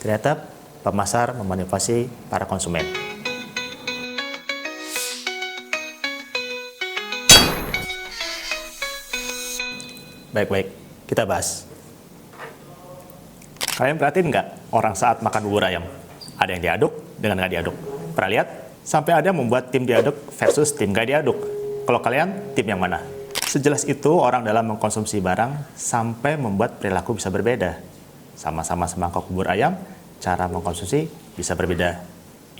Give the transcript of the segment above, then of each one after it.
Ternyata pemasar memanipulasi para konsumen. Baik-baik, kita bahas. Kalian perhatiin nggak orang saat makan bubur ayam? Ada yang diaduk dengan nggak diaduk. Pernah lihat? Sampai ada yang membuat tim diaduk versus tim nggak diaduk. Kalau kalian, tim yang mana? Sejelas itu orang dalam mengkonsumsi barang sampai membuat perilaku bisa berbeda. Sama-sama semangkok bubur ayam, cara mengkonsumsi bisa berbeda.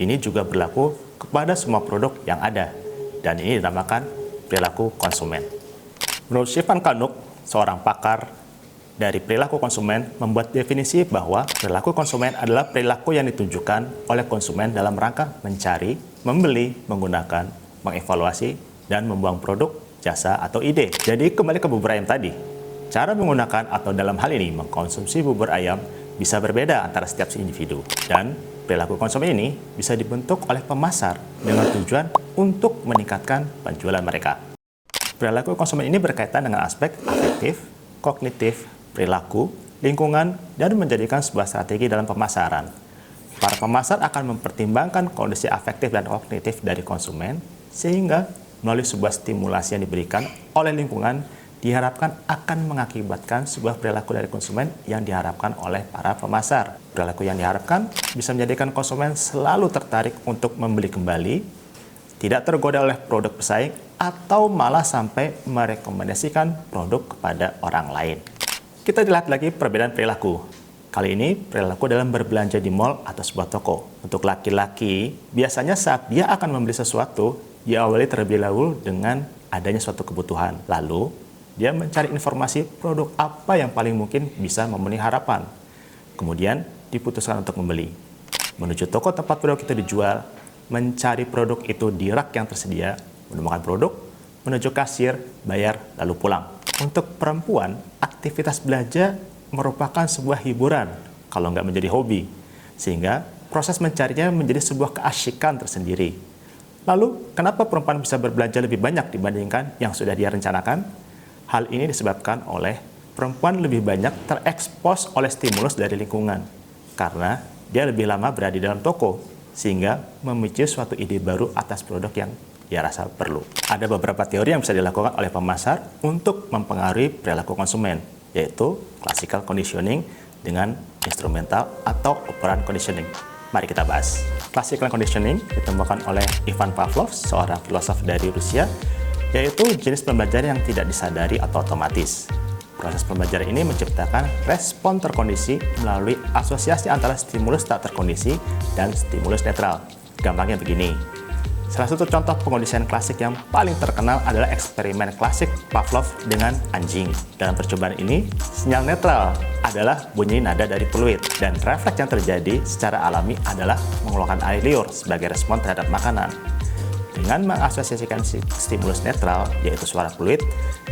Ini juga berlaku kepada semua produk yang ada, dan ini dinamakan perilaku konsumen. Menurut Stefan Knuck, seorang pakar dari perilaku konsumen, membuat definisi bahwa perilaku konsumen adalah perilaku yang ditunjukkan oleh konsumen dalam rangka mencari, membeli, menggunakan, mengevaluasi, dan membuang produk, jasa, atau ide. Jadi kembali ke bubur ayam tadi. Cara menggunakan atau dalam hal ini mengkonsumsi bubur ayam bisa berbeda antara setiap individu, dan perilaku konsumen ini bisa dibentuk oleh pemasar dengan tujuan untuk meningkatkan penjualan mereka. Perilaku konsumen ini berkaitan dengan aspek afektif, kognitif, perilaku, lingkungan, dan menjadikan sebuah strategi dalam pemasaran. Para pemasar akan mempertimbangkan kondisi afektif dan kognitif dari konsumen, sehingga melalui sebuah stimulasi yang diberikan oleh lingkungan diharapkan akan mengakibatkan sebuah perilaku dari konsumen yang diharapkan oleh para pemasar. Perilaku yang diharapkan bisa menjadikan konsumen selalu tertarik untuk membeli kembali, tidak tergoda oleh produk pesaing, atau malah sampai merekomendasikan produk kepada orang lain. Kita lihat lagi perbedaan perilaku. Kali ini perilaku dalam berbelanja di mall atau sebuah toko. Untuk laki-laki, biasanya saat dia akan membeli sesuatu, dia awali terlebih dahulu dengan adanya suatu kebutuhan. Lalu, dia mencari informasi produk apa yang paling mungkin bisa memenuhi harapan. Kemudian, diputuskan untuk membeli. Menuju toko tempat produk itu dijual, mencari produk itu di rak yang tersedia, menemukan produk, menuju kasir, bayar, lalu pulang. Untuk perempuan, aktivitas belanja merupakan sebuah hiburan, kalau nggak menjadi hobi. Sehingga proses mencarinya menjadi sebuah keasyikan tersendiri. Lalu, kenapa perempuan bisa berbelanja lebih banyak dibandingkan yang sudah dia rencanakan? Hal ini disebabkan oleh perempuan lebih banyak terekspos oleh stimulus dari lingkungan. Karena dia lebih lama berada di dalam toko, sehingga memicu suatu ide baru atas produk yang dia rasa perlu. Ada beberapa teori yang bisa dilakukan oleh pemasar untuk mempengaruhi perilaku konsumen, yaitu classical conditioning dengan instrumental atau operant conditioning. Mari kita bahas. Classical conditioning ditemukan oleh Ivan Pavlov, seorang filosof dari Rusia, yaitu jenis pembelajaran yang tidak disadari atau otomatis. Proses pembelajaran ini menciptakan respon terkondisi melalui asosiasi antara stimulus tak terkondisi dan stimulus netral. Gampangnya begini. Salah satu contoh pengondisian klasik yang paling terkenal adalah eksperimen klasik Pavlov dengan anjing. Dalam percobaan ini, sinyal netral adalah bunyi nada dari peluit, dan refleks yang terjadi secara alami adalah mengeluarkan air liur sebagai respon terhadap makanan. Dengan mengasosiasikan stimulus netral, yaitu suara peluit,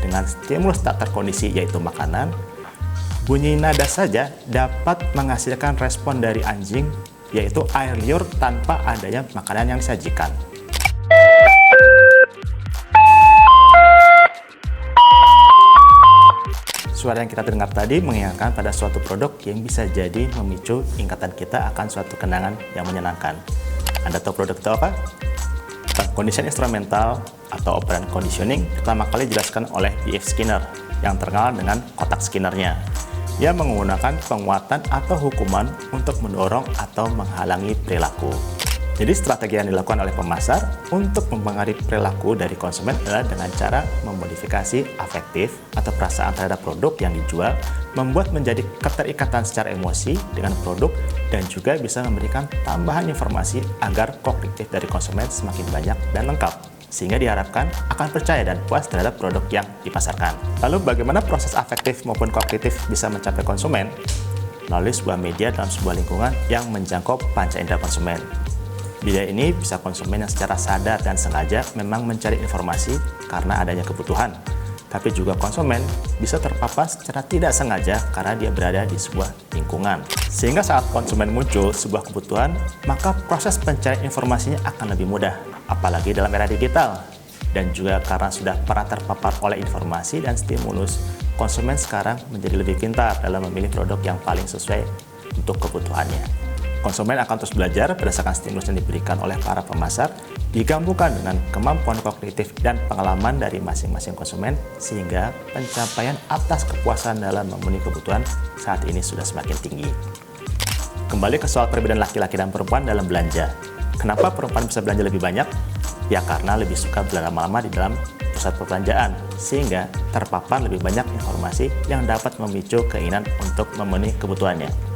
dengan stimulus tak terkondisi, yaitu makanan, bunyi nada saja dapat menghasilkan respon dari anjing, yaitu air liur tanpa adanya makanan yang disajikan. Suara yang kita dengar tadi mengingatkan pada suatu produk yang bisa jadi memicu ingatan kita akan suatu kenangan yang menyenangkan. Anda tahu produk itu apa? Condition instrumental atau operant conditioning pertama kali dijelaskan oleh B.F. Skinner yang terkenal dengan kotak Skinner-nya. Ia menggunakan penguatan atau hukuman untuk mendorong atau menghalangi perilaku. Jadi strategi yang dilakukan oleh pemasar untuk mempengaruhi perilaku dari konsumen adalah dengan cara memodifikasi afektif atau perasaan terhadap produk yang dijual, membuat menjadi keterikatan secara emosi dengan produk, dan juga bisa memberikan tambahan informasi agar kognitif dari konsumen semakin banyak dan lengkap, sehingga diharapkan akan percaya dan puas terhadap produk yang dipasarkan. Lalu bagaimana proses afektif maupun kognitif bisa mencapai konsumen? Melalui sebuah media dalam sebuah lingkungan yang menjangkau panca indera konsumen. Media ini bisa konsumen yang secara sadar dan sengaja memang mencari informasi karena adanya kebutuhan. Tapi juga konsumen bisa terpapar secara tidak sengaja karena dia berada di sebuah lingkungan. Sehingga saat konsumen muncul sebuah kebutuhan, maka proses pencarian informasinya akan lebih mudah. Apalagi dalam era digital. Dan juga karena sudah pernah terpapar oleh informasi dan stimulus, konsumen sekarang menjadi lebih pintar dalam memilih produk yang paling sesuai untuk kebutuhannya. Konsumen akan terus belajar berdasarkan stimulus yang diberikan oleh para pemasar, digabungkan dengan kemampuan kognitif dan pengalaman dari masing-masing konsumen, sehingga pencapaian atas kepuasan dalam memenuhi kebutuhan saat ini sudah semakin tinggi. Kembali ke soal perbedaan laki-laki dan perempuan dalam belanja. Kenapa perempuan bisa belanja lebih banyak? Ya karena lebih suka berlama-lama di dalam pusat perbelanjaan, sehingga terpapar lebih banyak informasi yang dapat memicu keinginan untuk memenuhi kebutuhannya.